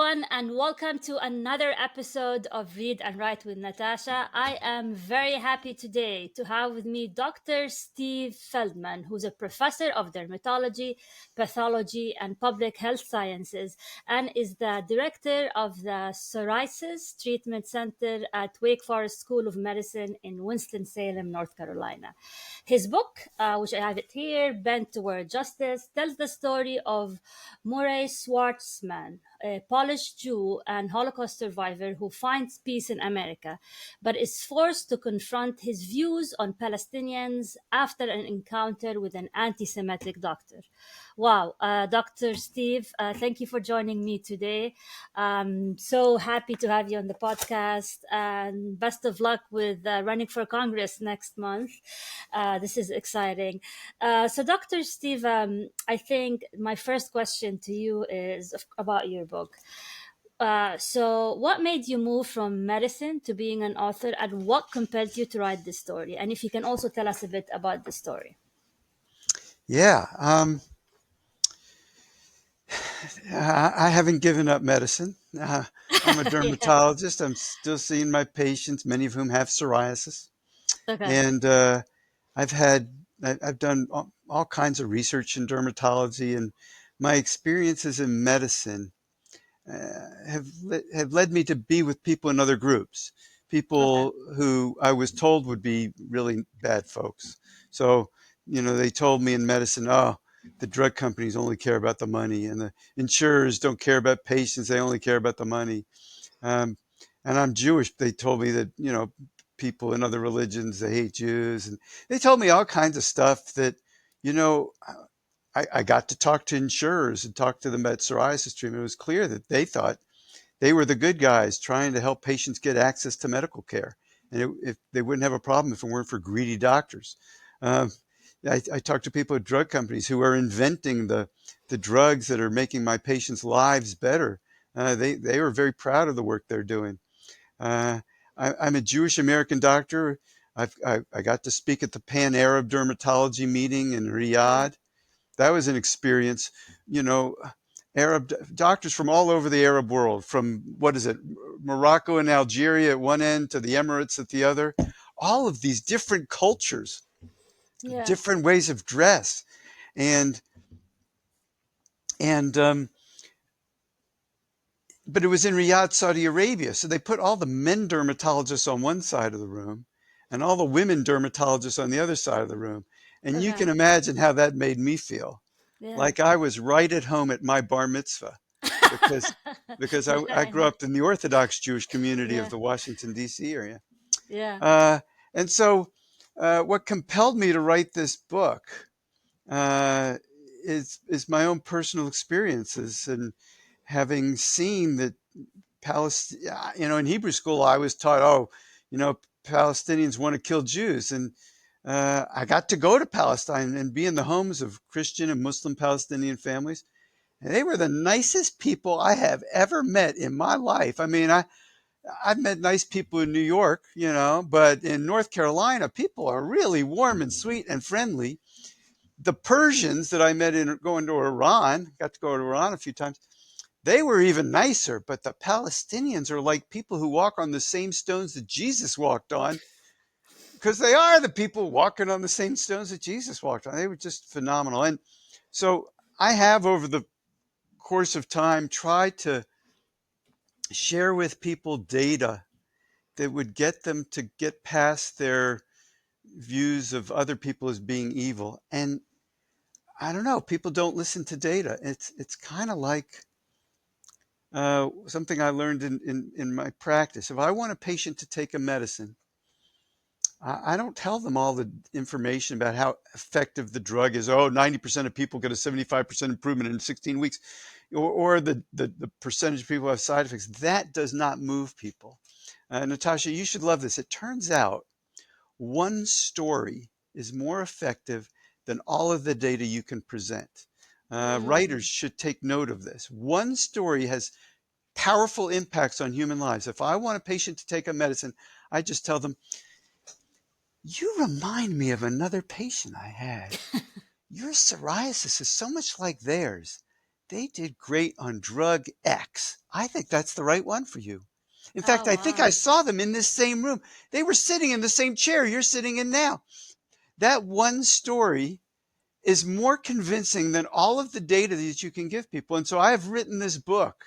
everyone, and welcome to another episode of Read and Write with Natasha. I am very happy today to have with me Dr. Steve Feldman, who's a professor of dermatology, pathology, and public health sciences, and is the director of the Psoriasis Treatment Center at Wake Forest School of Medicine in Winston-Salem, North Carolina. His book, which I have it here, Bent Toward Justice, tells the story of Murray Swartzman, a Polish Jew and Holocaust survivor who finds peace in America, but is forced to confront his views on Palestinians after an encounter with an anti Semitic doctor. Wow, Dr. Steve, thank you for joining me today. So happy to have you on the podcast, and best of luck with running for Congress next month. This is exciting. So, Dr. Steve, I think my first question to you is about your book. So, what made you move from medicine to being an author, and what compelled you to write this story? And if you can also tell us a bit about the story. Yeah, I haven't given up medicine. I'm a Yeah. dermatologist. I'm still seeing my patients, many of whom have psoriasis, Okay. and I've done all kinds of research in dermatology, and my experiences in medicine have led me to be with people in other groups, Okay. people who I was told would be really bad folks. So, they told me in medicine, oh, the drug companies only care about the money, and the insurers don't care about patients; they only care about the money. Um, and I'm Jewish. They told me that people in other religions they hate Jews, and they told me all kinds of stuff that you know I got to talk to insurers and talk to them about psoriasis treatment. It was clear that they thought they were the good guys trying to help patients get access to medical care. And if they wouldn't have a problem if it weren't for greedy doctors. Um, I talked to people at drug companies who are inventing the drugs that are making my patients' lives better. They were very proud of the work they're doing. Uh, I'm a Jewish American doctor. I got to speak at the Pan Arab Dermatology meeting in Okay. Riyadh. That was an experience. You know, Arab doctors from all over the Arab world, from what is it, Morocco and Algeria at one end to the Emirates at the other, all of these different cultures, Yeah. different ways of dress, and and but it was in Riyadh, Saudi Arabia, so they put all the men dermatologists on one side of the room, and all the women dermatologists on the other side of the room, and you Okay. can imagine how that made me feel. Yeah. Like I was right at home at my bar mitzvah because Yeah, I I grew know. up in the Orthodox Jewish community of Yeah. the Washington D.C. area, Yeah. and so what compelled me to write this book uh, is my own personal experiences and having seen that Palestine. In Hebrew school I was taught, oh, Palestinians want to kill Jews, and I got to go to Palestine and be in the homes of Christian and Muslim Palestinian families. And they were the nicest people I have ever met in my life. I mean, I've met nice people in New York, but in North Carolina, people are really warm and sweet and friendly. The Persians that I met in going to Iran, got to go to Iran a few times, they were even nicer. But the Palestinians are like people who walk on the same stones that Jesus walked on, because they are the people walking on the same stones that Jesus walked on. They were just phenomenal. And so I have, over the course of time, tried to share with people data that would get them to get past their views of other people as being evil. And I don't know, people don't listen to data. It's kind of like something I learned in my practice. If I want a patient to take a medicine, I don't tell them all the information about how effective the drug is. Oh, 90% of people get a 75% improvement in 16 weeks, or the percentage of people who have side effects. That does not move people. Natasha, you should love this. It turns out one story is more effective than all of the data you can present. Writers Mm. should take note of this. One story has powerful impacts on human lives. If I want a patient to take a medicine, I just tell them, you remind me of another patient I had. Your psoriasis is so much like theirs. they did great on drug X. I think that's the right one for you. In fact, Oh, I think I wow. saw them in this same room. They were sitting in the same chair you're sitting in now. That one story is more convincing than all of the data that you can give people. And so I have written this book,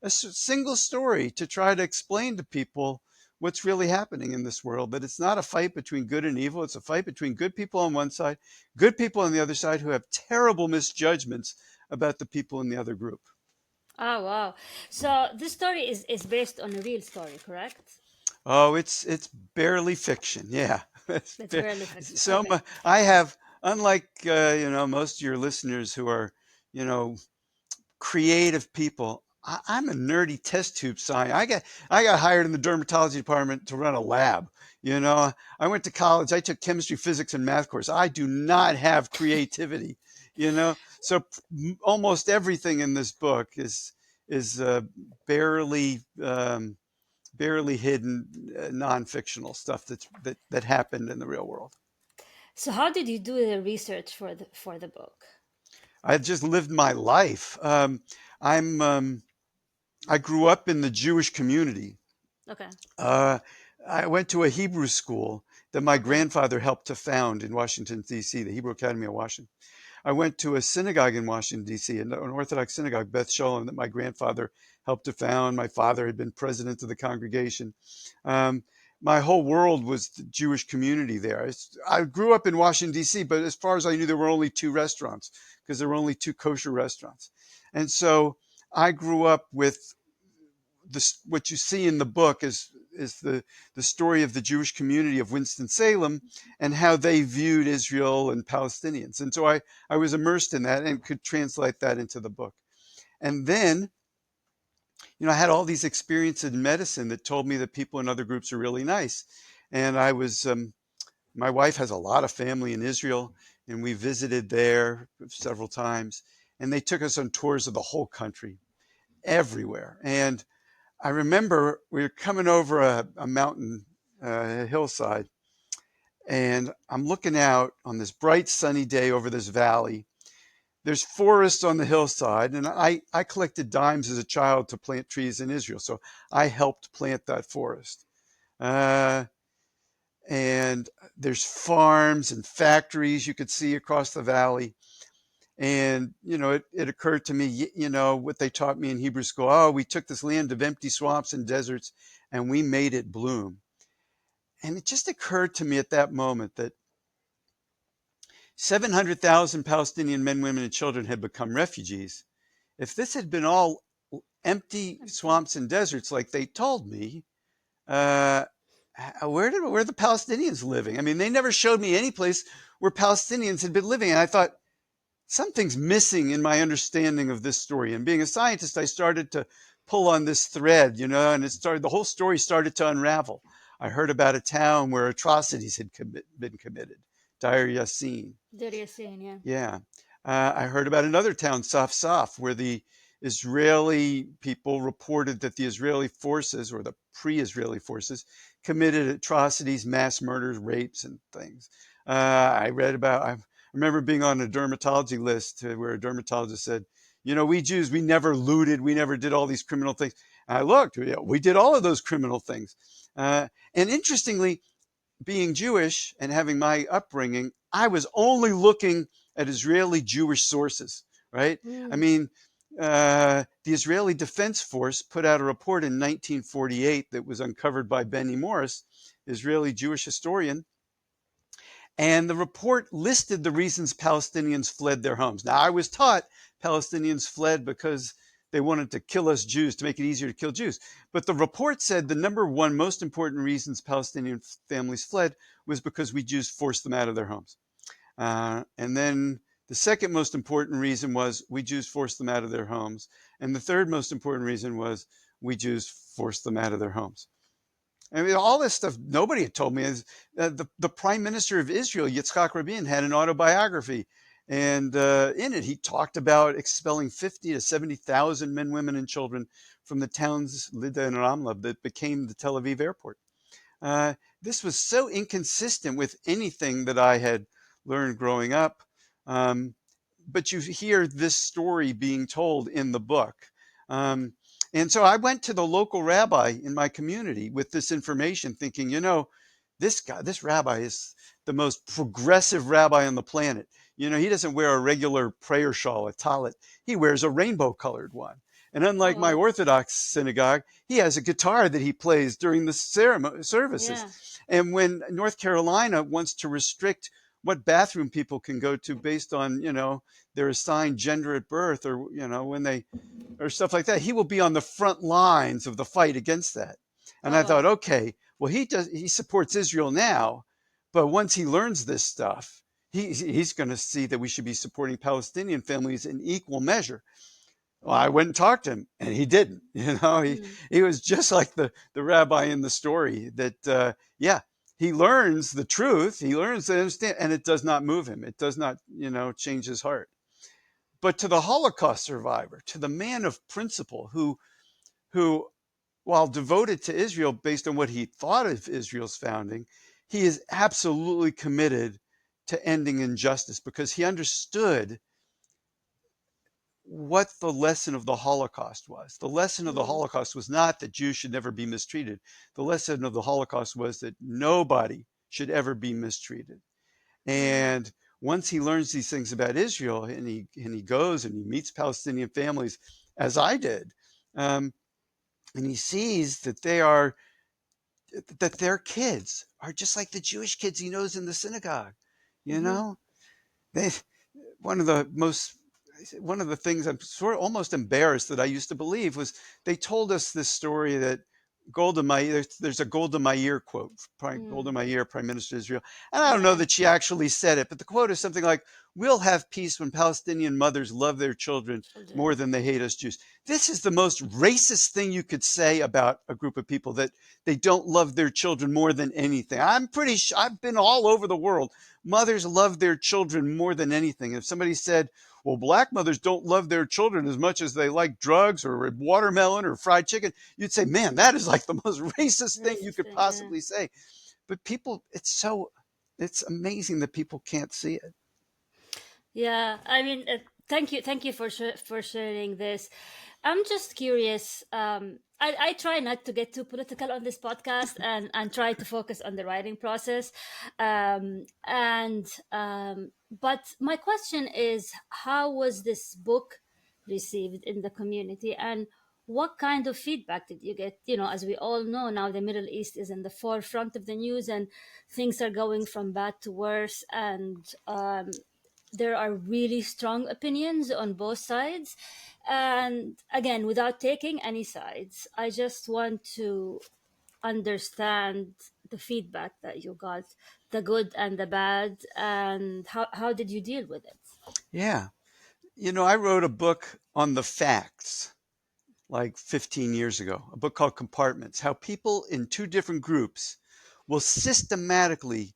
a single story to try to explain to people what's really happening in this world, that it's not a fight between good and evil. It's a fight between good people on one side, good people on the other side who have terrible misjudgments about the people in the other group. Oh, wow. So this story is based on a real story, correct? Oh, it's barely fiction. Yeah. It's barely fiction. So Okay. I have, unlike most of your listeners who are, you know, creative people. I'm a nerdy test tube science. I got hired in the dermatology department to run a lab. I went to college. I took chemistry, physics, and math course. I do not have creativity. So almost everything in this book is barely barely hidden non-fictional stuff that happened in the real world. So how did you do the research for the book? I just lived my life. I'm I grew up in the Jewish community. Okay. Uh, I went to a Hebrew school that my Okay. grandfather helped to found in Washington, D.C., the Hebrew Academy of Washington. I went to a synagogue in Washington, D.C., an Orthodox synagogue, Beth Sholem, that my grandfather helped to found. My father had been president of the congregation. Um, my whole world was the Jewish community there. I grew up in Washington, D.C., but as far as I knew, there were only two restaurants because there were only two kosher restaurants. And so I grew up with what you see in the book is the story of the Jewish community of Winston-Salem and how they viewed Israel and Palestinians. And so I was immersed in that and could translate that into the book. And then, I had all these experiences in medicine that told me that people in other groups are really nice. And my wife has a lot of family in Israel, and we visited there several times. And they took us on tours of the whole country, everywhere. And I remember we were coming over a mountain, a hillside, and I'm looking out on this bright sunny day over this valley. There's forests on the hillside, and I collected dimes as a child to plant trees in Israel, so I helped plant that forest. Uh, and there's farms and factories you could see across the valley. And, it occurred to me, what they taught me in Hebrew school. Oh, we took this land of empty swamps and deserts and we made it bloom. And it just occurred to me at that moment that 700,000 Palestinian men, women, and children had become refugees. If this had been all empty Okay. swamps and deserts like they told me, uh, where are the Palestinians living? I mean, they never showed me any place where Palestinians had been living. And I thought, something's missing in my understanding of this story. And being a scientist, I started to pull on this thread, and the whole story started to unravel. I heard about a town where atrocities had been committed, Deir Yassin. There you're saying, yeah. Yeah. I heard about another town, Saf, where the Israeli people reported that the Israeli forces, or the pre-Israeli forces, committed atrocities, mass murders, rapes, and things. I remember being on a dermatology list where a dermatologist said, we Jews, we never looted, we never did all these criminal things. And I looked, we did all of those criminal things. And interestingly, being Jewish and having my upbringing, I was only looking at Israeli Jewish sources, right? I Mm. mean, the Israeli Defense Force put out a report in 1948 that was uncovered by Benny Morris, Israeli Jewish historian, and the report listed the reasons Palestinians fled their homes. Now, I was taught Palestinians fled because they wanted to kill us Jews to make it easier to kill Jews. But the report said the number one most important reasons Palestinian families fled was because we Jews forced them out of their homes. And then the second most important reason was we Jews forced them out of their homes. And the third most important reason was we Jews forced them out of their homes. I mean, all this stuff nobody had told me is the prime minister of Israel, Yitzhak Rabin, had an autobiography. And in it, he talked about expelling 50 to 70,000 men, women, and children from the towns Lida and Ramla that became the Tel Aviv airport. Uh, this was so inconsistent with anything that I had learned growing up. Um, but you hear this story being told in the book. Um, and so I went to the local rabbi in my community with this information, thinking, this guy, this rabbi is the most progressive rabbi on the planet. He doesn't wear a regular prayer shawl, a talit. He wears a rainbow colored one. And unlike my Oh, Orthodox synagogue, he has a guitar that he plays during the services. yeah. And when North Carolina wants to restrict what bathroom people can go to based on, their assigned gender at birth, or, when they, or stuff like that, he will be on the front lines of the fight against that. And Oh, I thought, wow. okay, well, he supports Israel now, but once he learns this stuff, he's going to see that we should be supporting Palestinian families in equal measure. Well, I went and talked to him, and he didn't. Mm, He was just like the rabbi in the story. That yeah, he learns the truth, he learns to understand, and it does not move him. It does not change his heart. But to the Holocaust survivor, to the man of principle, who while devoted to Israel based on what he thought of Israel's founding, he is absolutely committed to ending injustice because he understood what the lesson of the Holocaust was. The lesson of the mm, Holocaust was not that Jews should never be mistreated. The lesson of the Holocaust was that nobody should ever be mistreated. mm, And once he learns these things about Israel, and he goes and he meets Palestinian families, as I did, and he sees that their kids are just like the Jewish kids he knows in the synagogue. You mhm, know, they one of the most one of the things I'm sort of almost embarrassed that I used to believe was they told us this story that Golda Meir, there's a Golda Meir quote, Golda mm. Meir, Prime Minister of Israel, and I don't know Yeah, that she actually said it, but the quote is something like, "We'll have peace when Palestinian mothers love their children more children. than they hate us Jews." This is the most racist thing you could say about a group of people, that they don't love their children more than anything. I'm pretty sure I've been all over the world. Mothers love their children more than anything. If somebody said, well, black mothers don't love their children as much as they like drugs or watermelon or fried chicken, you'd say, man, that is like the most racist thing you Racist could thing, yeah. possibly say. But people, it's amazing that people can't see it. Yeah, I mean, thank you for for sharing this. I'm just curious. I try not to get too political on this podcast, and try to focus on the writing process. And But my question is, how was this book received in the community, and what kind of feedback did you get? As we all know now, the Middle East is in the forefront of the news, and things are going from bad to worse, and there are really strong opinions on both sides. And again, without taking any sides, I just want to understand the feedback that you got, the good and the bad, and how did you deal with it? Yeah. I wrote a book on the facts like 15 years ago, a book called Compartments, how people in two different groups will systematically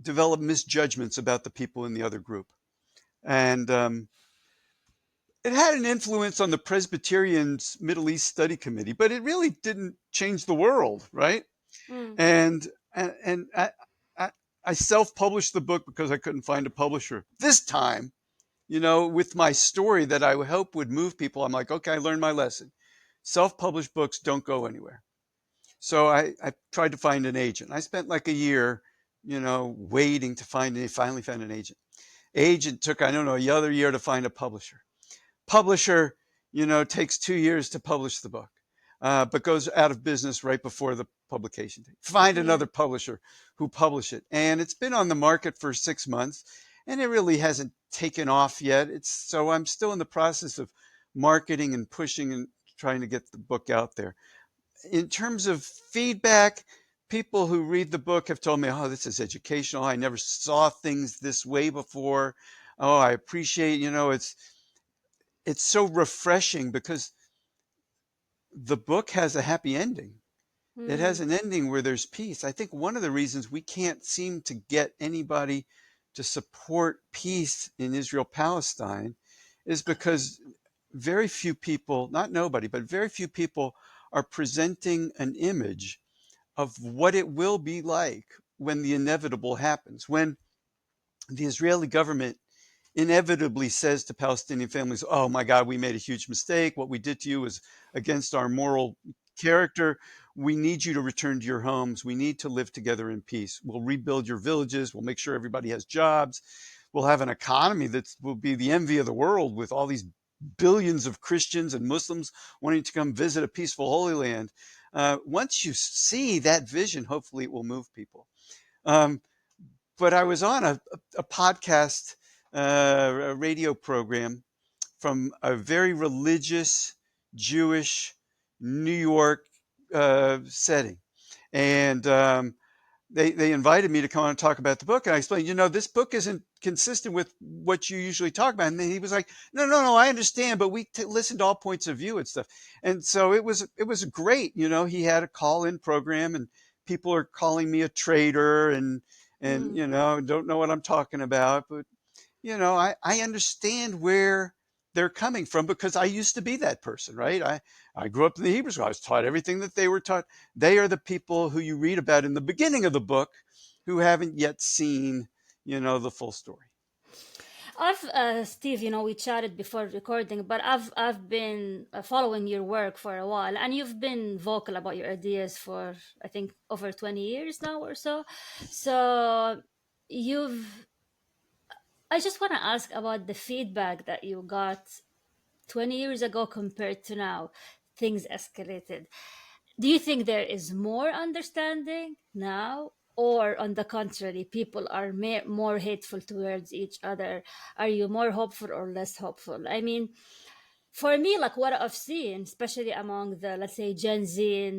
develop misjudgments about the people in the other group. And it had an influence on the Presbyterians Middle East Study Committee, but it really didn't change the world, right? Mm, And I, I self-published the book because I couldn't find a publisher. This time, with my story that I hope would move people, I'm like, okay, I learned my lesson. Self-published books don't go anywhere. So I tried to find an agent. I spent like a year, waiting to find it. Finally found an agent. Agent took, I don't know, another year to find a publisher. Publisher, takes 2 years to publish the book, but goes out of business right before the publication date. Find yeah. another publisher who publish it. And it's been on the market for 6 months, and it really hasn't taken off yet. So I'm still in the process of marketing and pushing and trying to get the book out there. In terms of feedback, people who read the book have told me, oh, this is educational. I never saw things this way before. Oh, I appreciate, it's so refreshing because the book has a happy ending. It has Mm, an ending where there's peace. I think one of the reasons we can't seem to get anybody to support peace in Israel Palestine is because very few people, not nobody, but very few people are presenting an image of what it will be like when the inevitable happens, when the Israeli government inevitably says to Palestinian families, oh my God, we made a huge mistake. What we did to you is against our moral character. We need you to return to your homes. We need to live together in peace. We'll rebuild your villages. We'll make sure everybody has jobs. We'll have an economy that will be the envy of the world with all these billions of Christians and Muslims wanting to come visit a peaceful Holy Land. Once you see that vision, hopefully it will move people. Um, but I was on a podcast, a radio program from a very religious Jewish New York setting. And they invited me to come on and talk about the book. And I explained, this book isn't consistent with what you usually talk about. And then he was like, no, I understand, but we listen to all points of view and stuff. And so it was great. He had a call in program and people are calling me a traitor and, Hmm. don't know what I'm talking about. But I understand where they're coming from because I used to be that person, right? I grew up in the Hebrew school. I was taught everything that they were taught. They are the people who you read about in the beginning of the book who haven't yet seen, the full story. Steve, we chatted before recording, but I've been following your work for a while, and you've been vocal about your ideas for I think over 20 years now or so. So you've. I just want to ask about the feedback that you got 20 years ago compared to now. Things escalated. Do you think there is more understanding now, or on the contrary, people are more hateful towards each other? Are you more hopeful or less hopeful? I mean, for me, like what I've seen, especially among the, let's say, Gen Z,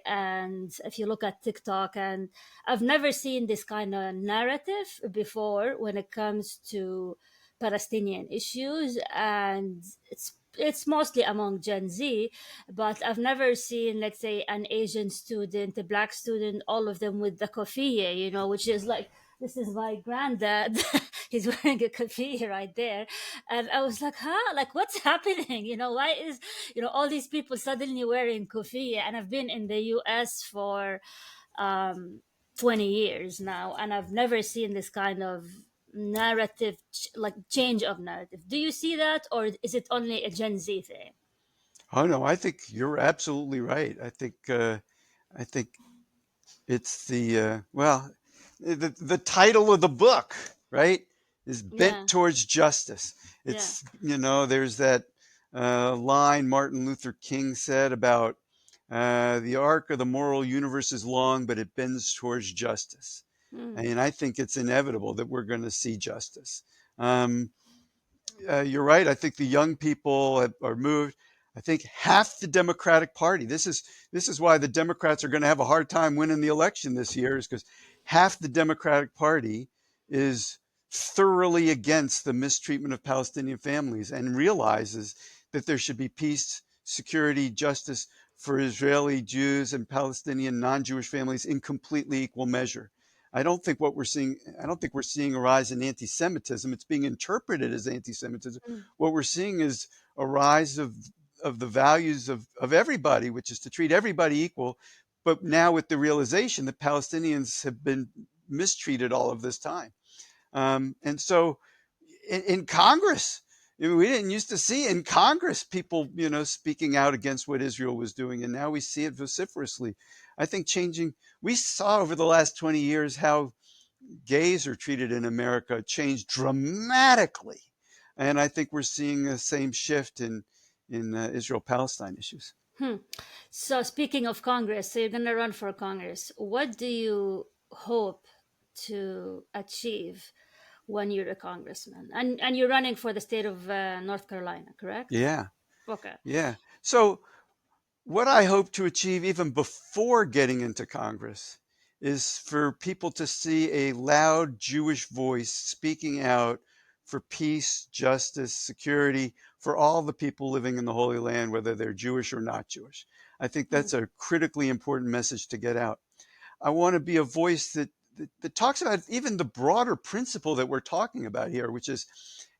and if you look at TikTok, and I've never seen this kind of narrative before when it comes to Palestinian issues, and it's mostly among Gen Z, but I've never seen, let's say, an Asian student, a black student, all of them with the kofiyeh, which is like, this is my granddad. He's wearing a kofiyeh right there. And I was like, huh? Like, what's happening? Why is, all these people suddenly wearing kofiyeh? And I've been in the US for um, 20 years now, and I've never seen this kind of narrative, like change of narrative. Do you see that, or is it only a Gen Z thing? Oh no, I think you're absolutely right. I think it's the title of the book, right, is Bent Yeah, Towards Justice. yeah. There's that line Martin Luther King said about the arc of the moral universe is long, but it bends towards justice. Mm, And I think it's inevitable that we're going to see justice. Um, you're right. I think the young people are moved. I think half the Democratic Party. This is why the Democrats are going to have a hard time winning the election this year, is because half the Democratic Party is thoroughly against the mistreatment of Palestinian families and realizes that there should be peace, security, justice for Israeli Jews and Palestinian non-Jewish families in completely equal measure. I don't think we're seeing a rise in anti-Semitism. It's being interpreted as anti-Semitism. mm, What we're seeing is a rise of the values of everybody, which is to treat everybody equal, but now with the realization that Palestinians have been mistreated all of this time. And so in Congress, we didn't used to see in Congress people, speaking out against what Israel was doing, and now we see it vociferously. I think we saw over the last 20 years how gays are treated in America changed dramatically. And I think we're seeing the same shift in Israel-Palestine issues. hmm. So speaking of Congress, so you're gonna run for Congress. What do you hope to achieve when you're a congressman? And you're running for the state of North Carolina, correct? Yeah, Okay. yeah. So what I hope to achieve even before getting into Congress is for people to see a loud Jewish voice speaking out for peace, justice, security for all the people living in the Holy Land, whether they're Jewish or not Jewish. I think Hmm. that's a critically important message to get out. I want to be a voice that talks about even the broader principle that we're talking about here, which is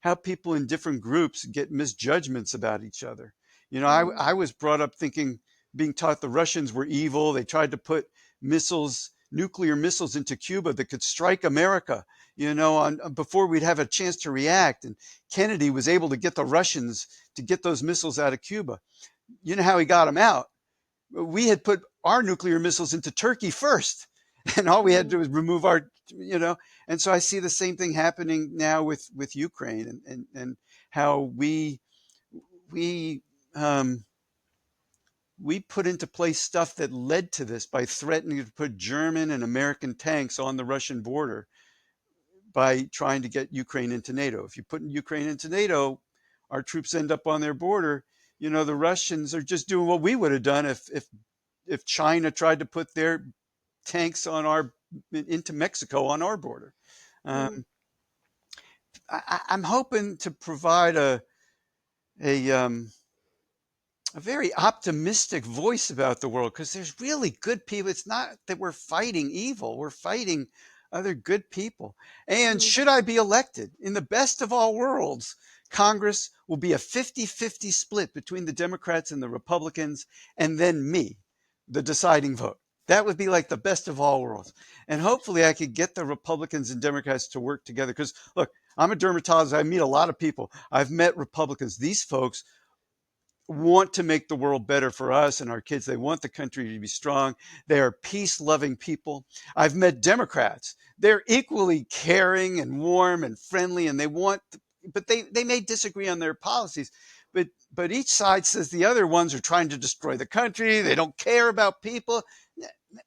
how people in different groups get misjudgments about each other. Hmm. I was brought up thinking, being taught the Russians were evil. They tried to put nuclear missiles into Cuba that could strike America. on before we'd have a chance to react. And Kennedy was able to get the Russians to get those missiles out of Cuba. You know how he got them out? We had put our nuclear missiles into Turkey first, and all we had to do was remove and so I see the same thing happening now with Ukraine, and how we um, we put into place stuff that led to this by threatening to put German and American tanks on the Russian border by trying to get Ukraine into NATO. If you put Ukraine into NATO, our troops end up on their border. The Russians are just doing what we would have done if China tried to put their tanks into Mexico on our border. Mm, Um, I'm hoping to provide a um, a very optimistic voice about the world, because there's really good people. It's not that we're fighting evil, we're fighting other good people. And mm, should I be elected, in the best of all worlds, Congress will be a 50-50 split between the Democrats and the Republicans, and then me, the deciding vote. That would be like the best of all worlds. And hopefully I could get the Republicans and Democrats to work together. Because look, I'm a dermatologist. I meet a lot of people. I've met Republicans. These folks want to make the world better for us and our kids. They want the country to be strong. They are peace loving people. I've met Democrats. They're equally caring and warm and friendly, and but they may disagree on their policies. But each side says the other ones are trying to destroy the country. They don't care about people.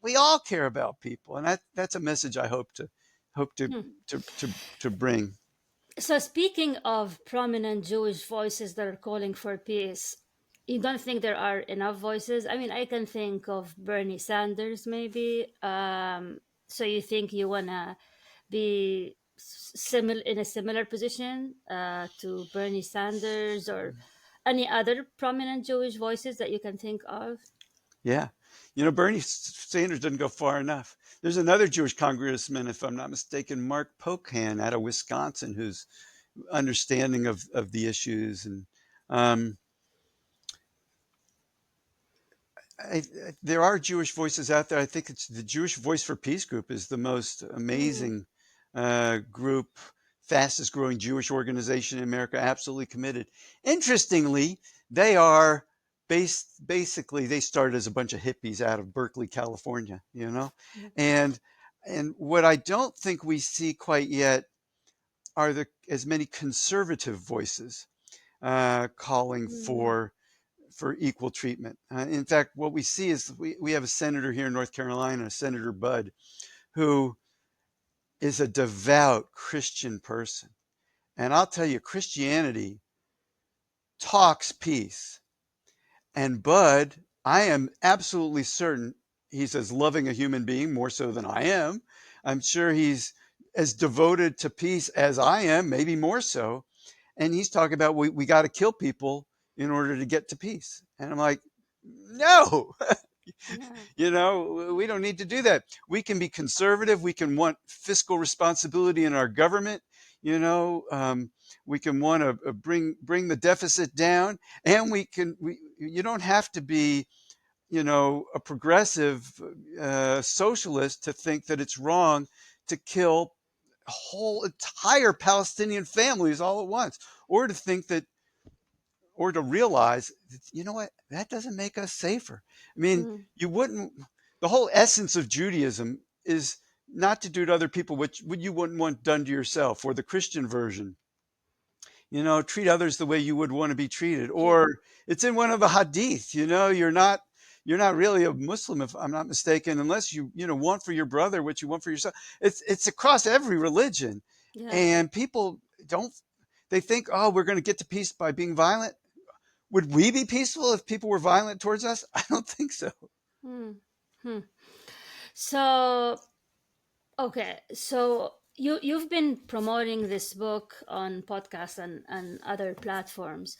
We all care about people, and that's a message I hope to mm. to to, to bring. So, speaking of prominent Jewish voices that are calling for peace, you don't think there are enough voices? I mean, I can think of Bernie Sanders, maybe. So, you think you want to be similar in a similar position to Bernie Sanders or any other prominent Jewish voices that you can think of? Yeah. Bernie Sanders didn't go far enough. There's another Jewish congressman, if I'm not mistaken, Mark Pocan out of Wisconsin, who's understanding of the issues. And um, there are Jewish voices out there. I think it's the Jewish Voice for Peace group is the most Mm, amazing group, fastest growing Jewish organization in America, absolutely committed. Interestingly, they are basically they started as a bunch of hippies out of Berkeley, California, mm, and and what I don't think we see quite yet are the as many conservative voices calling mm, for equal treatment. In fact, what we see is we have a senator here in North Carolina, Senator Budd, who is a devout Christian person. And I'll tell you, Christianity talks peace. And Bud, I am absolutely certain he's as loving a human being, more so than I am. I'm sure he's as devoted to peace as I am, maybe more so. And he's talking about we got to kill people in order to get to peace. And I'm like, no, yeah. we don't need to do that. We can be conservative. We can want fiscal responsibility in our government. You know, um, we can want to bring the deficit down, and you don't have to be, a progressive socialist to think that it's wrong to kill whole entire Palestinian families all at once, or to think that or to realize, you know what, that doesn't make us safer. I mean, Mm, you wouldn't, the whole essence of Judaism is not to do to other people what you wouldn't want done to yourself, or the Christian version, treat others the way you would want to be treated. yeah. Or it's in one of the hadith, you're not really a Muslim, if I'm not mistaken, unless you want for your brother what you want for yourself. It's across every religion. Yeah. And people don't, they think, oh, we're going to get to peace by being violent. Would we be peaceful if people were violent towards us? I don't think so. Mm, hmm. So, okay, so you've been promoting this book on podcasts and other platforms.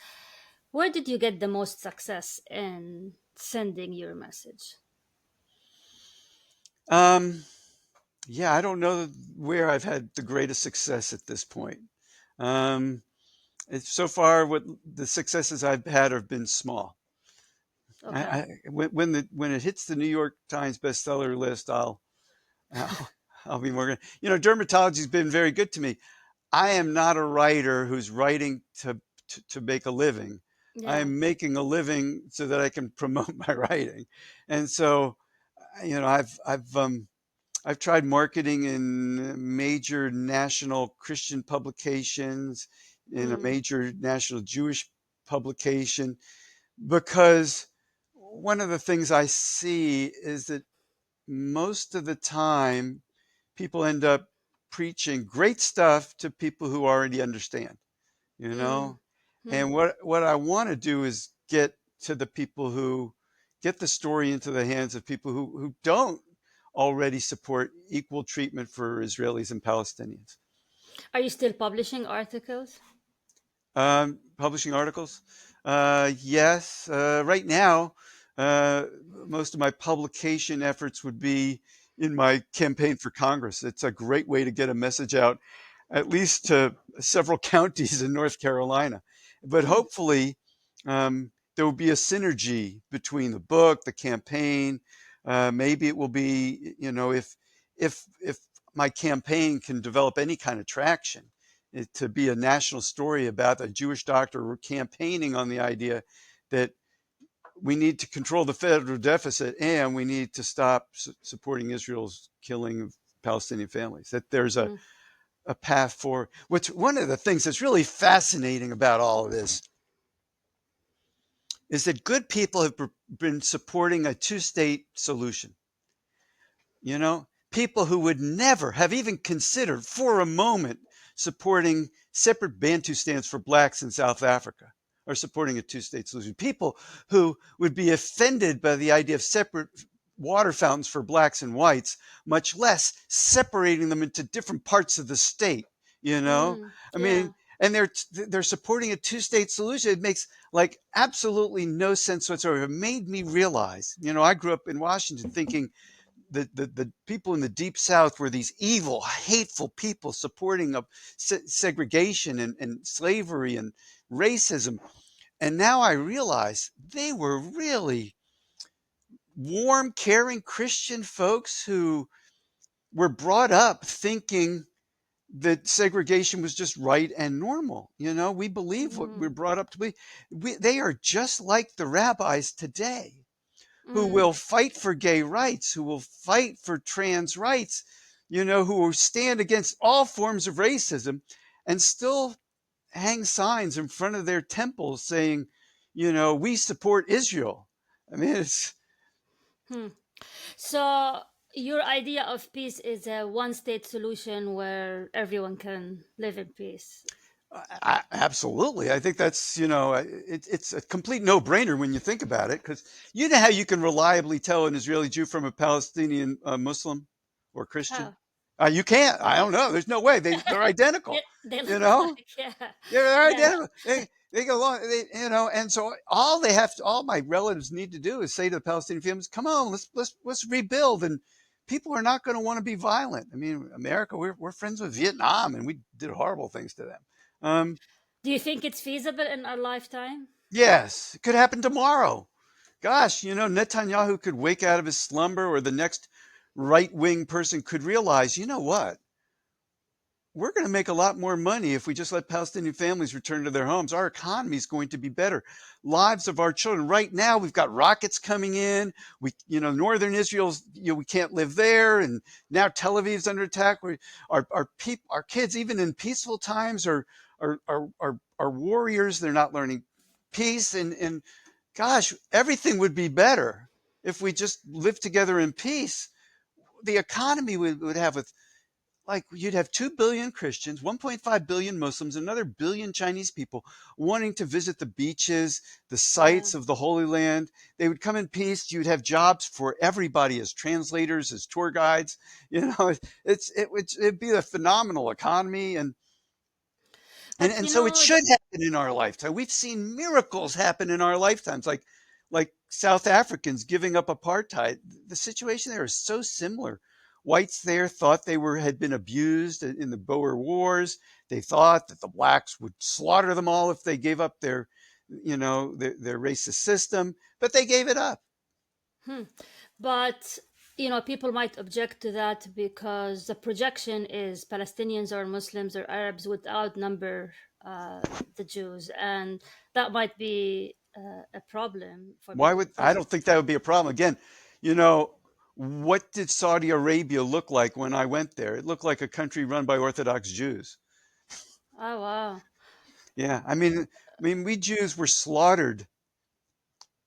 Where did you get the most success in sending your message? Um, yeah, I don't know where I've had the greatest success at this point. Um, so far, what the successes I've had have been small. Okay. When it hits the New York Times bestseller list, I'll I'll be more. Dermatology's been very good to me. I am not a writer who's writing to make a living. I Yeah. am making a living so that I can promote my writing. And so, I've tried marketing in major national Christian publications, in a Mm, major national Jewish publication, because one of the things I see is that most of the time people end up preaching great stuff to people who already understand, you mm, know? mm. And what I want to do is get to the people who get the story into the hands of people who don't already support equal treatment for Israelis and Palestinians. Are you still publishing articles? Publishing articles? Yes. Right now, uh, most of my publication efforts would be in my campaign for Congress. It's a great way to get a message out, at least to several counties in North Carolina. But Hmm. hopefully, there will be a synergy between the book, the campaign. Maybe it will be, if my campaign can develop any kind of traction, to be a national story about a Jewish doctor campaigning on the idea that we need to control the federal deficit and we need to stop supporting Israel's killing of Palestinian families. That there's Hmm. a path forward. Which one of the things that's really fascinating about all of this is that good people have been supporting a two-state solution. People who would never have even considered for a moment supporting separate Bantustans for blacks in South Africa or supporting a two-state solution. People who would be offended by the idea of separate water fountains for blacks and whites, much less separating them into different parts of the state, you know? Mm, I yeah. mean, and they're supporting a two-state solution. It makes like absolutely no sense whatsoever. It made me realize, I grew up in Washington thinking the people in the deep south were these evil, hateful people supporting of segregation and slavery and racism. And now I realize they were really warm, caring Christian folks who were brought up thinking that segregation was just right and normal. We believe what we're Mm, brought up to believe. They are just like the rabbis today, who mm, will fight for gay rights, who will fight for trans rights, who will stand against all forms of racism and still hang signs in front of their temples saying, we support Israel. I mean, it's hmm. So, your idea of peace is a one state solution where everyone can live in peace. absolutely. I think that's, it's a complete no brainer when you think about it, because you know how you can reliably tell an Israeli Jew from a Palestinian Muslim or Christian? How? You can't. I don't know. There's no way. They're Yeah, identical, they you look know? alike. Yeah. Yeah, they're Yeah. identical. They go along, and so all my relatives need to do is say to the Palestinian families, "Come on, let's rebuild." And people are not going to want to be violent. I mean, America, we're friends with Vietnam, and we did horrible things to them. Um, Do you think it's feasible in our lifetime? yes, it could happen tomorrow. Gosh, Netanyahu could wake out of his slumber, or the next right wing person could realize, you know what? We're going to make a lot more money if we just let Palestinian families return to their homes. Our economy is going to be better. Lives of our children. Right now, we've got rockets coming in. Northern Israel's, we can't live there. And now Tel Aviv's under attack. Our kids, even in peaceful times, are warriors. They're not learning peace. And gosh, everything would be better if we just lived together in peace. The economy would have a like you'd have 2 billion Christians, 1.5 billion Muslims, another billion Chinese people wanting to visit the beaches, the Yeah. sites of the Holy Land. They would come in peace. You'd have jobs for everybody as translators, as tour guides. It'd be a phenomenal economy, and But and so it should happen in our lifetime. We've seen miracles happen in our lifetimes, like South Africans giving up apartheid. The situation there is so similar. Whites there thought they had been abused in the Boer Wars. They thought that the blacks would slaughter them all if they gave up their racist system, but they gave it up. hmm. But People might object to that because the projection is Palestinians or Muslims or Arabs would outnumber the Jews, and that might be a problem for Why people would to I think. don't think that would be a problem. Again, you know, what did Saudi Arabia look like when I went there? It looked like a country run by Orthodox Jews. Oh wow. Yeah, I mean, we Jews were slaughtered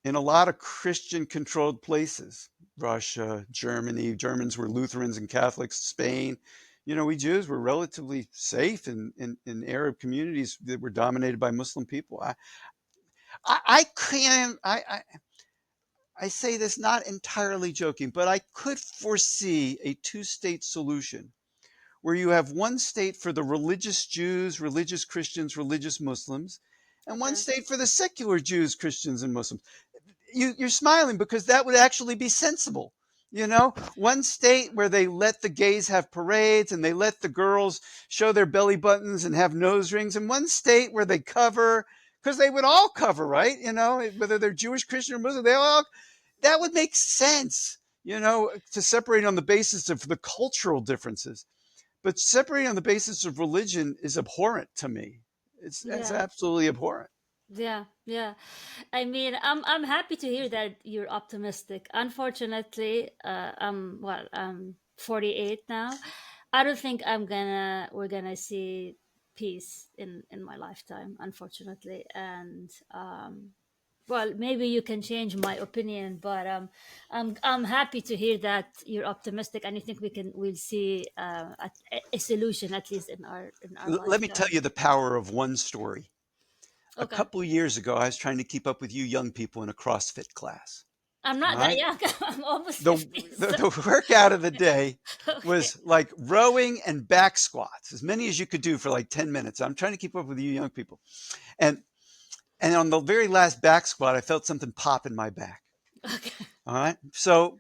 in a lot of Christian controlled places. Russia, Germany, Germans were Lutherans and Catholics, Spain. We Jews were relatively safe in Arab communities that were dominated by Muslim people. I can't, I say this not entirely joking, but I could foresee a two-state solution where you have one state for the religious Jews, religious Christians, religious Muslims, and one Okay. state for the secular Jews, Christians, and Muslims. You're smiling because that would actually be sensible. One state where they let the gays have parades and they let the girls show their belly buttons and have nose rings, and one state where they cover, because they would all cover, right? Whether they're Jewish, Christian, or Muslim, they all, that would make sense, to separate on the basis of the cultural differences. But separating on the basis of religion is abhorrent to me. It's Yeah. absolutely abhorrent. Yeah, yeah. I mean, I'm happy to hear that you're optimistic. Unfortunately, I'm 48 now. I don't think we're gonna see peace in my lifetime, unfortunately. And well, maybe you can change my opinion, but I'm happy to hear that you're optimistic, and I think we'll see a solution at least in our Let me tell lifetime. you the power of one story. A Okay. couple of years ago, I was trying to keep up with you young people in a CrossFit class. I'm All not that right. young. I'm almost The, 50. the, So, the workout of the day okay. was like rowing and back squats, as many as you could do for like 10 minutes. I'm trying to keep up with you young people. And, and on the very last back squat, I felt something pop in my back. Okay. All right. So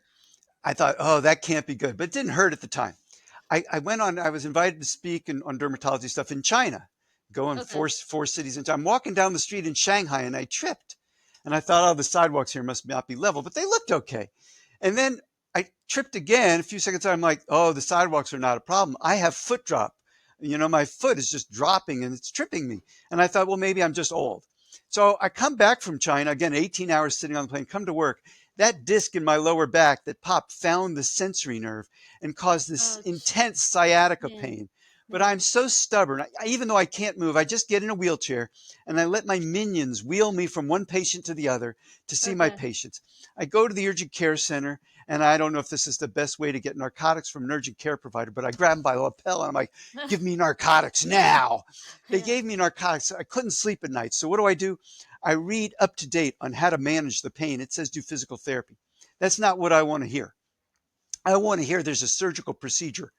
I thought, oh, that can't be good, but it didn't hurt at the time. I was invited to speak on dermatology stuff in China, go in Okay. four cities in China. I'm walking down the street in Shanghai and I tripped. And I thought, oh, the sidewalks here must not be level, but they looked okay. And then I tripped again. A few seconds later, I'm like, oh, the sidewalks are not a problem. I have foot drop. My foot is just dropping and it's tripping me. And I thought, well, maybe I'm just old. So I come back from China, again, 18 hours sitting on the plane, come to work. That disc in my lower back that popped found the sensory nerve and caused this Ouch. intense sciatica Yeah. pain. But Yeah. I'm so stubborn. Even though I can't move, I just get in a wheelchair and I let my minions wheel me from one patient to the other to see my Okay. patients. I go to the urgent care center, and I don't know if this is the best way to get narcotics from an urgent care provider, but I grab them by the lapel and I'm like, give me narcotics now. They Yeah. gave me narcotics. I couldn't sleep at night. So what do? I read up to date on how to manage the pain. It says do physical therapy. That's not what I want to hear. I want to hear there's a surgical procedure,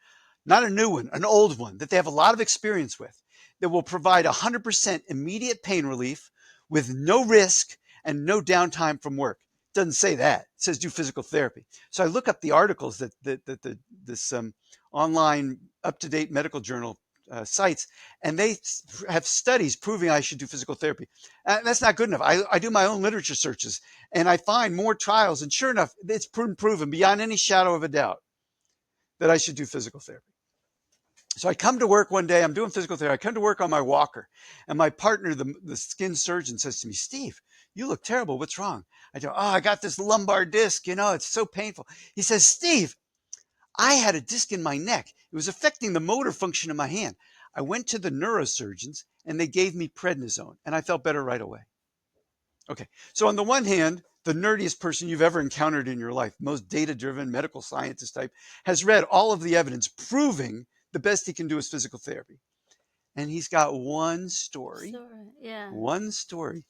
not a new one, an old one that they have a lot of experience with, that will provide 100% immediate pain relief with no risk and no downtime from work. It doesn't say that. It says do physical therapy. So I look up the articles that this online up to date medical journal sites, and they have studies proving I should do physical therapy. That's not good enough. I do my own literature searches and I find more trials, and sure enough, it's proven beyond any shadow of a doubt that I should do physical therapy. So I come to work one day, I'm doing physical therapy. I come to work on my walker, and my partner, the skin surgeon, says to me, Steve, you look terrible. What's wrong? I go, oh, I got this lumbar disc. It's so painful. He says, Steve, I had a disc in my neck. It was affecting the motor function of my hand. I went to the neurosurgeons, and they gave me prednisone, and I felt better right away. Okay. So on the one hand, the nerdiest person you've ever encountered in your life, most data-driven medical scientist type, has read all of the evidence proving the best he can do is physical therapy. And he's got Sorry. Yeah. one story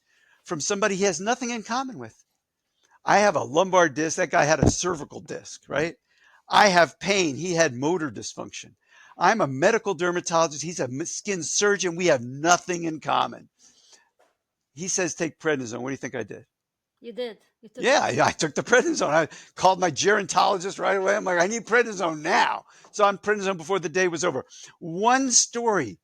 from somebody he has nothing in common with. I have a lumbar disc. That guy had a cervical disc, right? I have pain. He had motor dysfunction. I'm a medical dermatologist. He's a skin surgeon. We have nothing in common. He says, take prednisone. What do you think I did? You did. You took Yeah, it. I took the prednisone. I called my gerontologist right away. I'm like, I need prednisone now. So I'm prednisone before the day was over. One story.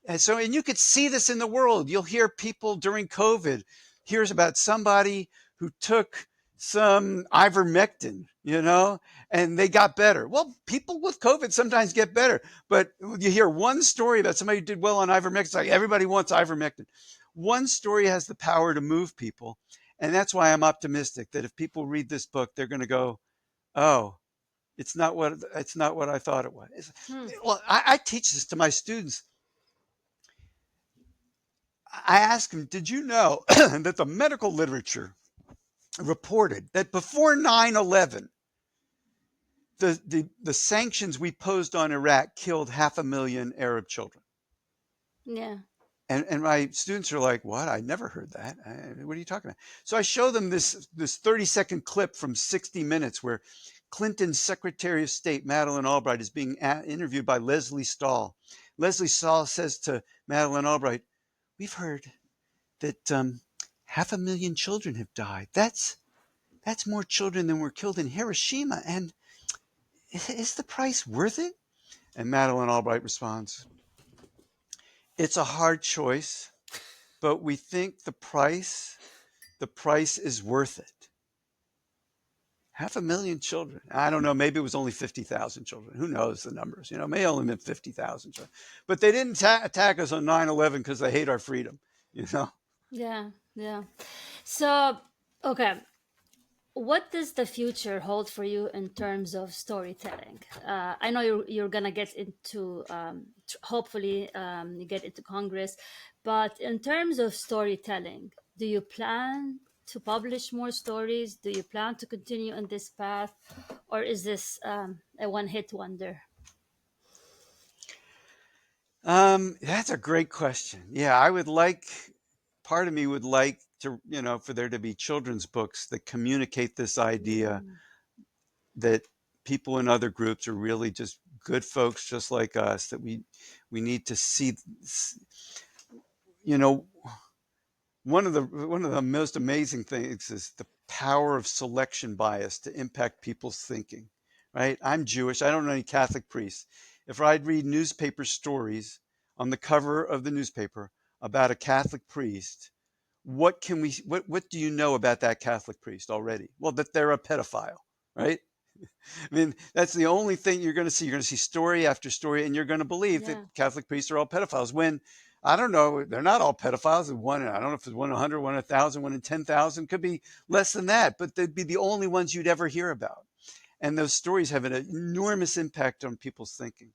And you could see this in the world. You'll hear people during COVID hears about somebody who took some ivermectin, and they got better. Well, people with COVID sometimes get better, but you hear one story about somebody who did well on ivermectin. It's like everybody wants ivermectin. One story has the power to move people. And that's why I'm optimistic that if people read this book, they're going to go, oh, it's not what I thought it was. Hmm. Well, I teach this to my students. I ask them, did you know that the medical literature reported that before 9/11, the sanctions we posed on Iraq killed 500,000 Arab children? Yeah. And my students are like, what? I never heard that. What are you talking about? So I show them this 30-second clip from 60 Minutes where Clinton's Secretary of State, Madeleine Albright, is being interviewed by Leslie Stahl. Leslie Stahl says to Madeleine Albright, we've heard that 500,000 children have died. That's more children than were killed in Hiroshima. And is the price worth it? And Madeleine Albright responds, it's a hard choice, but we think the price is worth it. 500,000 children. I don't know. Maybe it was only 50,000 children. Who knows the numbers? May only been 50,000 children. But they didn't attack us on 9/11 because they hate our freedom. You know. Yeah. Yeah. So, okay. What does the future hold for you in terms of storytelling? I know you're gonna get into hopefully you get into Congress, but in terms of storytelling, do you plan to publish more stories? Do you plan to continue on this path, or is this a one-hit wonder? That's a great question. Yeah, I would like. Part of me would like to, for there to be children's books that communicate this idea Mm, that people in other groups are really just good folks just like us, that we need to see, you know one of the most amazing things is the power of selection bias to impact people's thinking, right? I'm Jewish. I don't know any Catholic priests. If I'd read newspaper stories on the cover of the newspaper about a Catholic priest, what do you know about that Catholic priest already? Well, that they're a pedophile, right? I mean, that's the only thing you're going to see. You're going to see story after story, and you're going to believe that yeah, Catholic priests are all pedophiles. When I don't know, they're not all pedophiles. I don't know if it's one in 100, one in 1,000, one in 10,000. Could be less than that, but they'd be the only ones you'd ever hear about. And those stories have an enormous impact on people's thinking.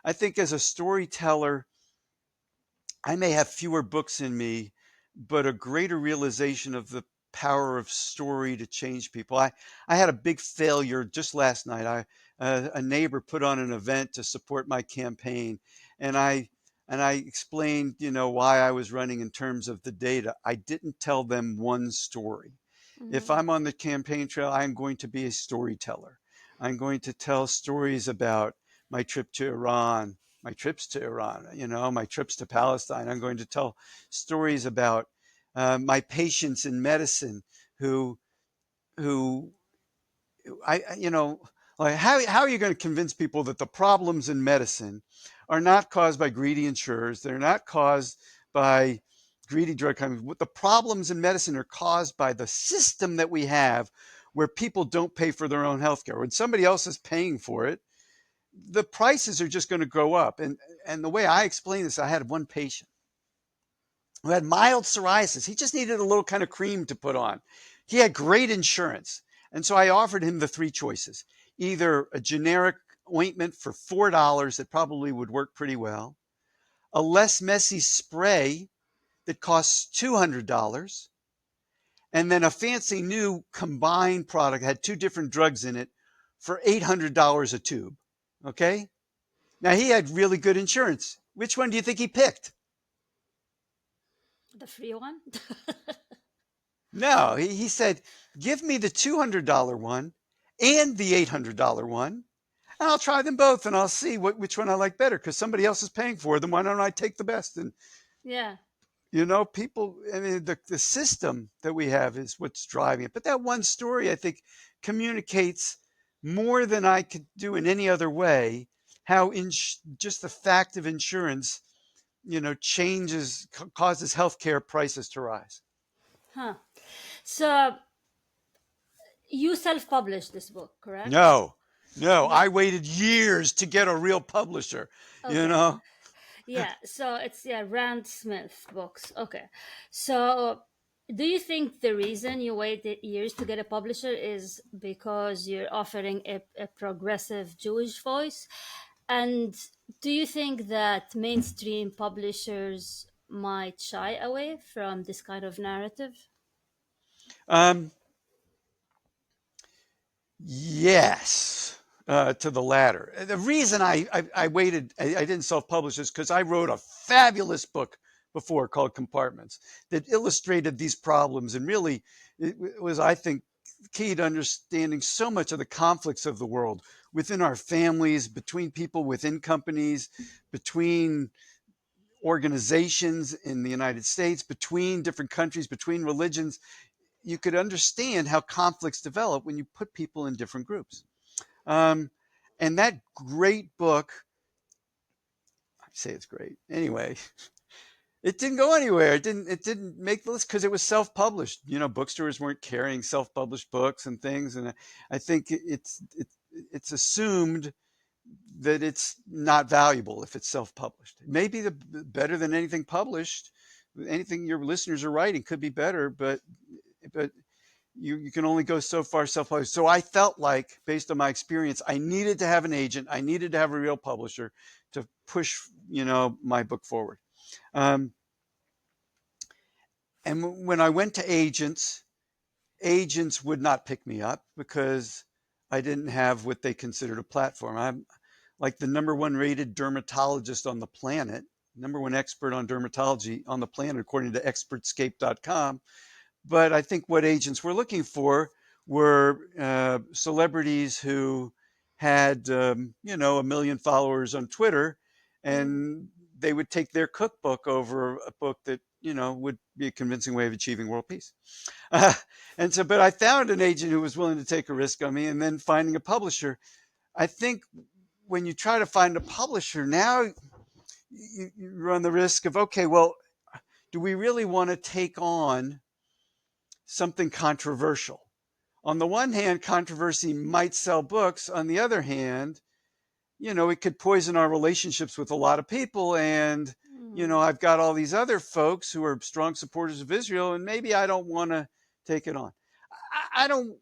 I think as a storyteller, I may have fewer books in me, but a greater realization of the power of story to change people. I had a big failure just last night. A neighbor put on an event to support my campaign, and I explained, why I was running in terms of the data. I didn't tell them one story. If hmm, I'm on the campaign trail, I'm going to be a storyteller. I'm going to tell stories about my trip to Iran, my trips to Iran, my trips to Palestine. I'm going to tell stories about my patients in medicine who who like how are you going to convince people that the problems in medicine are not caused by greedy insurers? They're not caused by greedy drug companies. What the problems in medicine are caused by the system that we have where people don't pay for their own health care. When somebody else is paying for it, the prices are just going to go up. And the way I explain this, I had one patient who had mild psoriasis. He just needed a little kind of cream to put on. He had great insurance. And so I offered him the three choices: either a generic ointment for $4 that probably would work pretty well, a less messy spray that costs $200, and then a fancy new combined product that had two different drugs in it for $800 a tube. Okay? Now he had really good insurance. Which one do you think he picked? the free one. No, he said, give me the $200 one and the $800 one, and I'll try them both and I'll see which one I like better because somebody else is paying for them. Why don't I take the best? And, Yeah. people, I mean, the system that we have is what's driving it. But that one story, I think, communicates more than I could do in any other way how just the fact of insurance, causes healthcare prices to rise. Huh. So You self-published this book, correct? No, no, No. I waited years to get a real publisher, you Okay. know? Yeah. So it's, yeah, Rand Smith books. Okay. So do you think the reason you waited years to get a publisher is because you're offering a progressive Jewish voice? And do you think that mainstream publishers might shy away from this kind of narrative? Um, Yes, to the latter. The reason I waited, I didn't self-publish is because I wrote a fabulous book before called Compartments that illustrated these problems and really it was, I think, key to understanding so much of the conflicts of the world within our families, between people within companies, between organizations in the United States, between different countries, between religions. You could understand how conflicts develop when you put people in different groups. Um, and that great book, I say it's great. Anyway, it didn't go anywhere. It didn't make the list because it was self-published. You know, bookstores weren't carrying self-published books and things. And I think it's assumed that it's not valuable if it's self-published. It may be the better than anything published. Anything your listeners are writing could be better, but you can only go so far self-published. So I felt like, based on my experience, I needed to have an agent. I needed to have a real publisher to push, my book forward. Um, and when I went to agents would not pick me up because I didn't have what they considered a platform. I'm like the number one rated dermatologist on the planet, number one expert on dermatology on the planet, according to expertscape.com. But I think what agents were looking for were celebrities who had, a million followers on Twitter, Mm. and they would take their cookbook over a book that, would be a convincing way of achieving world peace. Uh, and so, but I found an agent who was willing to take a risk on me, and then finding a publisher. I think when you try to find a publisher now, you run the risk of, okay, well, do we really want to take on something controversial? On the one hand, controversy might sell books. On the other hand, it could poison our relationships with a lot of people. And, Mm. I've got all these other folks who are strong supporters of Israel, and maybe I don't want to take it on. I don't,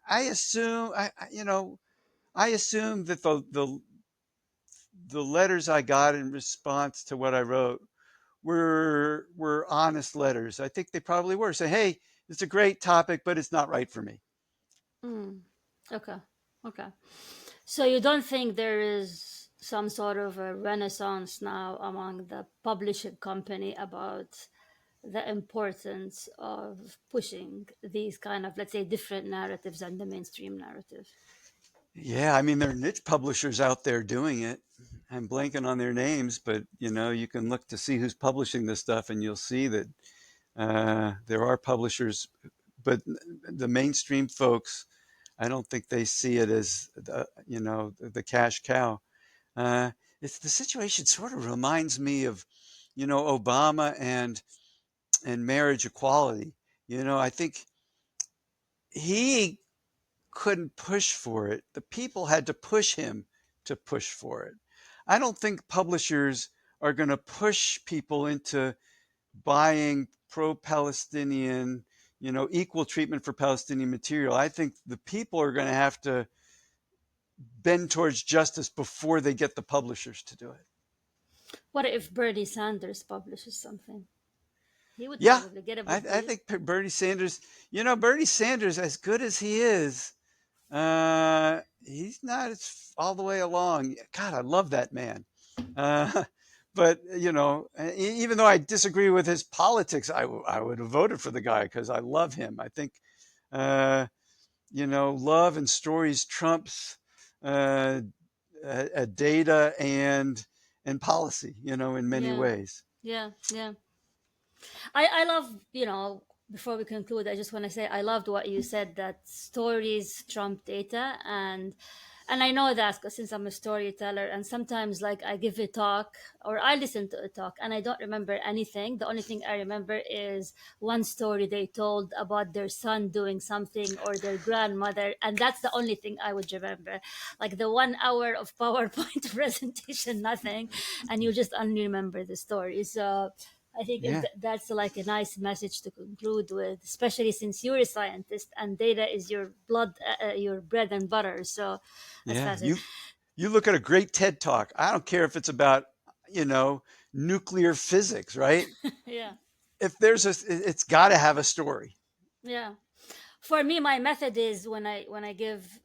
I assume, I assume that the letters I got in response to what I wrote were honest letters. I think they probably were. Say, hey, it's a great topic, but it's not right for me. Mm. Okay. Okay. So you don't think there is some sort of a renaissance now among the publishing company about the importance of pushing these kind of, let's say, different narratives than the mainstream narrative? Yeah, I mean, there are niche publishers out there doing it. I'm blanking on their names, but you can look to see who's publishing this stuff, and you'll see that there are publishers, but the mainstream folks, I don't think they see it as the cash cow. Uh, it's the situation sort of reminds me of Obama and marriage equality. I think he couldn't push for it. The people had to push him to push for it. I don't think publishers are going to push people into buying pro-Palestinian, equal treatment for Palestinian material. I think the people are going to have to bend towards justice before they get the publishers to do it. What if Bernie Sanders publishes something? He would Yeah, probably get a I, book I deal. think Bernie Sanders, Bernie Sanders, as good as he is, he's not all the way along. God, I love that man. Uh, but even though I disagree with his politics, I would have voted for the guy because I love him. I think uh, love and stories trumps uh, data and policy. In many Yeah. ways. Yeah. Yeah. I love, before we conclude, I just want to say I loved what you said, that stories trump data, and I know that since I'm a storyteller, and sometimes like I give a talk or I listen to a talk and I don't remember anything. The only thing I remember is one story they told about their son doing something or their grandmother, and that's the only thing I would remember. Like the 1 hour of PowerPoint presentation, nothing, and you just only remember the story. So I think Yeah, that's like a nice message to conclude with, especially since you're a scientist and data is your your bread and butter. So that's yeah. fascinating. You look at a great TED talk. I don't care if it's about, you know, nuclear physics, right? Yeah, If there's a, it's got to have a story. yeah. For me, my method is when I give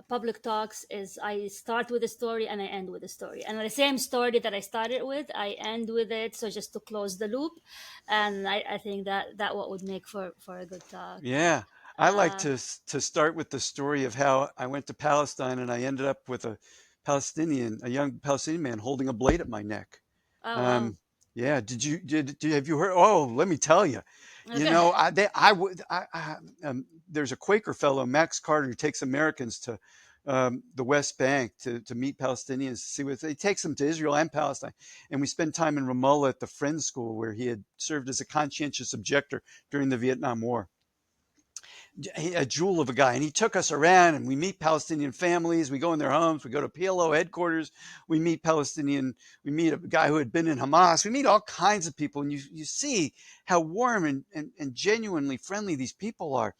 public talks is I start with a story and I end with a story, and the same story that I started with, I end with it. So just to close the loop, and I think that what would make for a good talk. Yeah, I like Uh, to start with the story of how I went to Palestine and I ended up with a young Palestinian man holding a blade at my neck. oh wow. Um, yeah, have you heard? Oh, let me tell you. You Okay. know, I would there's a Quaker fellow, Max Carter, who takes Americans to the West Bank to meet Palestinians to see what he takes them to Israel and Palestine, and we spend time in Ramallah at the Friends School where he had served as a conscientious objector during the Vietnam War, a jewel of a guy. And he took us around and we meet Palestinian families. We go in their homes. We go to PLO headquarters. We meet a guy who had been in Hamas. We meet all kinds of people. And you see how warm and genuinely friendly these people are.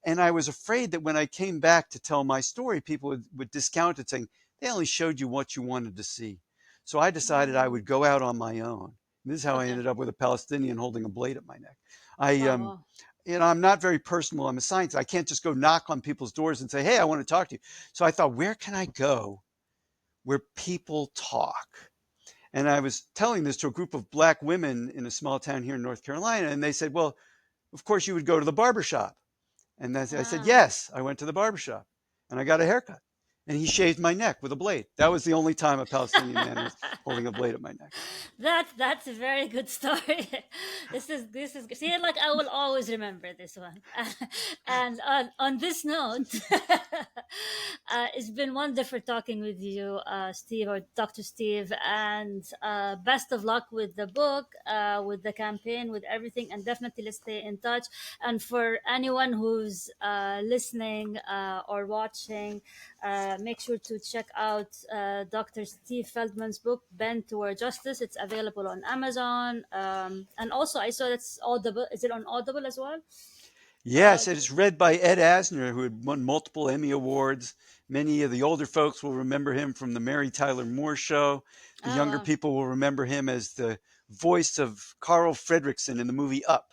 And I was afraid that when I came back to tell my story, people would discount it, saying, they only showed you what you wanted to see. So I decided I Mm, would go out on my own. This is how I okay. ended up with a Palestinian holding a blade at my neck. I, Wow. Wow. I'm not very personal. I'm a scientist. I can't just go knock on people's doors and say, hey, I want to talk to you. So I thought, where can I go where people talk? And I was telling this to a group of black women in a small town here in North Carolina. And they said, well, of course you would go to the barber shop. And I said, Ah. yes, I went to the barber shop and I got a haircut. And he shaved my neck with a blade. That was the only time a Palestinian man was holding a blade at my neck. That's a very good story. This is see, like I will always remember this one. And on this note, it's been wonderful talking with you, Steve or Dr. Steve, and best of luck with the book, with the campaign, with everything, and definitely let's stay in touch. And for anyone who's listening or watching, make sure to check out Dr. Steve Feldman's book, Bend Toward Justice. It's available on Amazon. And also, I saw it's Audible. Is it on Audible as well? Uh, Yes, it is read by Ed Asner, who had won multiple Emmy Awards. Many of the older folks will remember him from the Mary Tyler Moore Show. The oh, younger wow. people will remember him as the voice of Carl Fredricksen in the movie Up.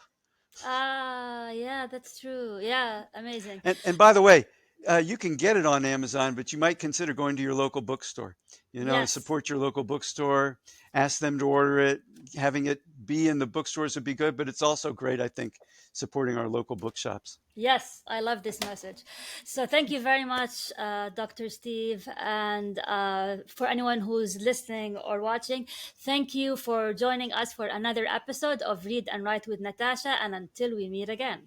Ah, yeah, that's true. Yeah, amazing. And by the way, you can get it on Amazon, but you might consider going to your local bookstore. You know, Yes. support your local bookstore, ask them to order it. Having it be in the bookstores would be good, but it's also great, I think, supporting our local bookshops. Yes, I love this message. So thank you very much, Dr. Steve. And for anyone who's listening or watching, thank you for joining us for another episode of Read and Write with Natasha. And until we meet again.